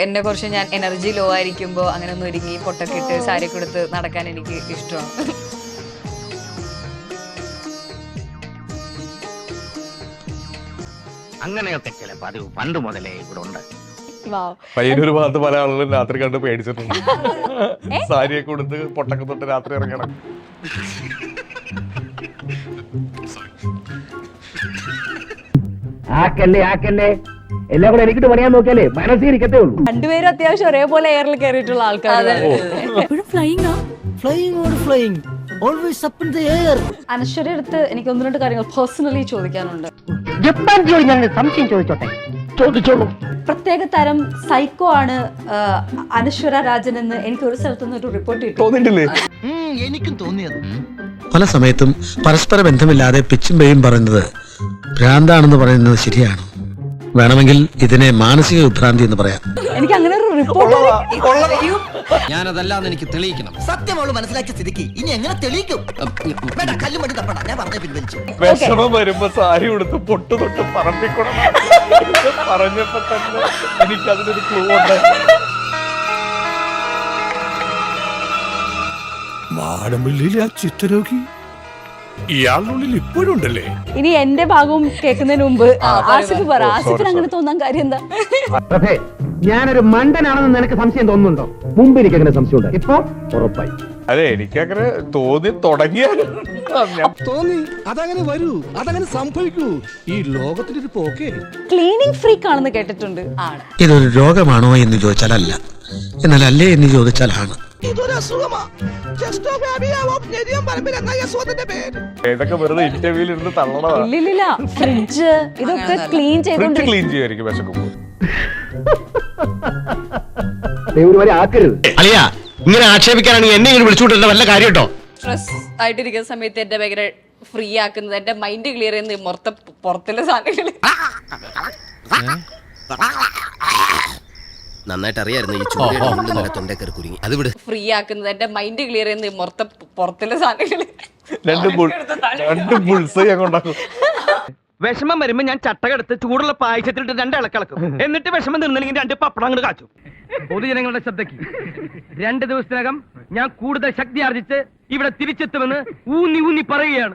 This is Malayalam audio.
എന്നെ കുറച്ച് ഞാൻ എനർജി ലോ ആയിരിക്കുമ്പോൾ അങ്ങനെ ഒന്ന് ഒരുങ്ങി പൊട്ടൊക്കെ ഇട്ട് സാരി കൊടുത്ത് നടക്കാൻ എനിക്ക് ഇഷ്ടമാണ്. അങ്ങനെയൊക്കെ ചില പതിവ് പണ്ട് മുതലേ ഇവിടെ ഉണ്ട്. പയ്യന്നൂർ ഭാഗത്ത് പല ആളുകളും രാത്രി കണ്ട് പേടിച്ചിട്ടുണ്ട്. സാരിയൊക്കെ കൊടുത്ത് പൊട്ടൊക്കെ തൊട്ട് രാത്രി ഇറങ്ങണം. ആക്കല്ലേ എല്ലാം കൂടെ എനിക്കിട്ട് പണിയാൻ നോക്കിയാലേ മനസ്സിരിക്കത്തേ ഉള്ളൂ. രണ്ടുപേരും അത്യാവശ്യം ഒരേപോലെ എയറിൽ കയറിയിട്ടുള്ള ആൾക്കാർ. അനശ്വര അടുത്ത് എനിക്ക് ഒന്ന് രണ്ട് കാര്യങ്ങൾ പേഴ്സണലി ചോദിക്കാനുണ്ട്. ജപ്പാൻ ജോലി ഞാൻ സംശയം ചോദിച്ചോട്ടെ? ചോദിച്ചോളൂ. പ്രത്യേക തരം സൈക്കോ ആണ് അനശ്വര രാജൻ എന്ന് എനിക്ക് ഒരു സ്ഥലത്തുനിന്ന് ഒരു റിപ്പോർട്ട് കിട്ടി. തോന്നിട്ടില്ലേ? എനിക്കും തോന്നിയത്. പല സമയത്തും പരസ്പര ബന്ധമില്ലാതെ പിച്ചും പേയും പറയുന്നത് ഭ്രാന്താണെന്ന് പറയുന്നത് ശരിയാണ്. വേണമെങ്കിൽ ഇതിനെ മാനസിക വിഭ്രാന്തി എന്ന് പറയാം. എനിക്ക് അങ്ങനെ ഒരു റിപ്പോർട്ട് ഞാനതല്ലാന്ന് എനിക്ക് തെളിയിക്കണം. സത്യമോള് മനസ്സിലാക്കിയ സ്ഥിതിക്ക് ഇനി എങ്ങനെ തെളിയിക്കും? കല്ലും മട്ടി തപ്പണ്ട, ഞാൻ പറഞ്ഞ പിൻവലിച്ചു. വിഷമം വരുമ്പോ സാരി കൊടുത്ത് പൊട്ടു തൊട്ട് പറമ്പിക്കണം പറഞ്ഞപ്പോ തന്നെ എനിക്ക് അതിനൊരു ക്ലൂ ഉണ്ട്. മാടമ്പള്ളിയിലെ ആ ചിത്രരോഗി ഇയാളുള്ളിൽ ഇപ്പോഴും ഉണ്ടല്ലേ? ഇനി എന്റെ ഭാഗവും കേൾക്കുന്നതിന് മുമ്പ് ആസിഫ് പറ. ആസിഫിന് അങ്ങനെ തോന്നാൻ കാര്യം എന്താ? ഞാനൊരു മണ്ടനാണെന്ന് നിനക്ക് സംശയം തോന്നുന്നുണ്ടോ? മുമ്പ് എനിക്ക് അങ്ങനെ സംശയം ഉണ്ട്, ഇപ്പൊ ഉറപ്പായി. അതെ, എനിക്കങ്ങനെ തോന്നി തുടങ്ങിയാലും തോന്നി അതങ്ങനെ വരൂ, അതങ്ങനെ സംഭവിക്കൂ. ഈ ലോകത്തിന്റെ ഒരു പോക്കേ. ക്ലീനിങ് ഫ്രീക്ക് ആണെന്ന് കേട്ടിട്ടുണ്ട്. ആണ്. ഇതൊരു രോഗമാണോ എന്ന് ചോദിച്ചാൽ അല്ല, എന്നാൽ അല്ലേ എന്ന് ചോദിച്ചാൽ ആണ്. ഇതൊരു അസുഖമാ. ഇതൊക്കെ വെറുതെ ഇന്റർവ്യൂവിൽ ഇരുന്ന് തള്ളണതാ. ഇല്ലില്ല, ഫ്രിഡ്ജ് ഇതൊക്കെ ക്ലീൻ ചെയ്തോണ്ട് ക്ലീൻ ചെയ്യുമായിരിക്കും വിശക്കുമ്പോ. ആക്കരുത് അളിയാ, ഇങ്ങനെ ആക്ഷേപിക്കാനാണെങ്കിൽ എന്നെ ഇങ്ങനെ വിളിച്ചുകൊണ്ടിരുന്ന വല്ല കാര്യം കേട്ടോ. സ്ട്രെസ് ആയിട്ടിരിക്കുന്ന സമയത്ത് എന്റെ ഭയങ്കര ഫ്രീ ആക്കുന്നത്, എന്റെ മൈൻഡ് ക്ലിയർ ചെയ്യുന്നത് മൊത്തം പുറത്തുള്ള സാധനങ്ങൾ. നന്നായിട്ട് അറിയായിരുന്നു ഈ ചൂട് തൊണ്ടേക്കറി കുരുങ്ങി. അത് വിട്. ഫ്രീ ആക്കുന്നത്, എന്റെ മൈൻഡ് ക്ലിയർ ചെയ്യുന്നത് മൊത്തം പുറത്തുള്ള സാധനങ്ങൾ. രണ്ട് ബുൾസ് ഞാൻ കൊണ്ടാക്കും. വിഷമം വരുമ്പോ ഞാൻ ചട്ടകെടുത്ത് ചൂടുള്ള പായസത്തിലിട്ട് 2 ഇളക്കിളക്കും. എന്നിട്ട് വിഷമം നിന്നില്ലെങ്കിൽ 2 പപ്പടം അങ്ങോട്ട് കാച്ചു. പൊതുജനങ്ങളുടെ ശ്രദ്ധയ്ക്ക് 2 ദിവസത്തിനകം ഞാൻ കൂടുതൽ ശക്തി ആർജിച്ച് ഇവിടെ തിരിച്ചെത്തുമെന്ന് ഊന്നി പറയുകയാണ്.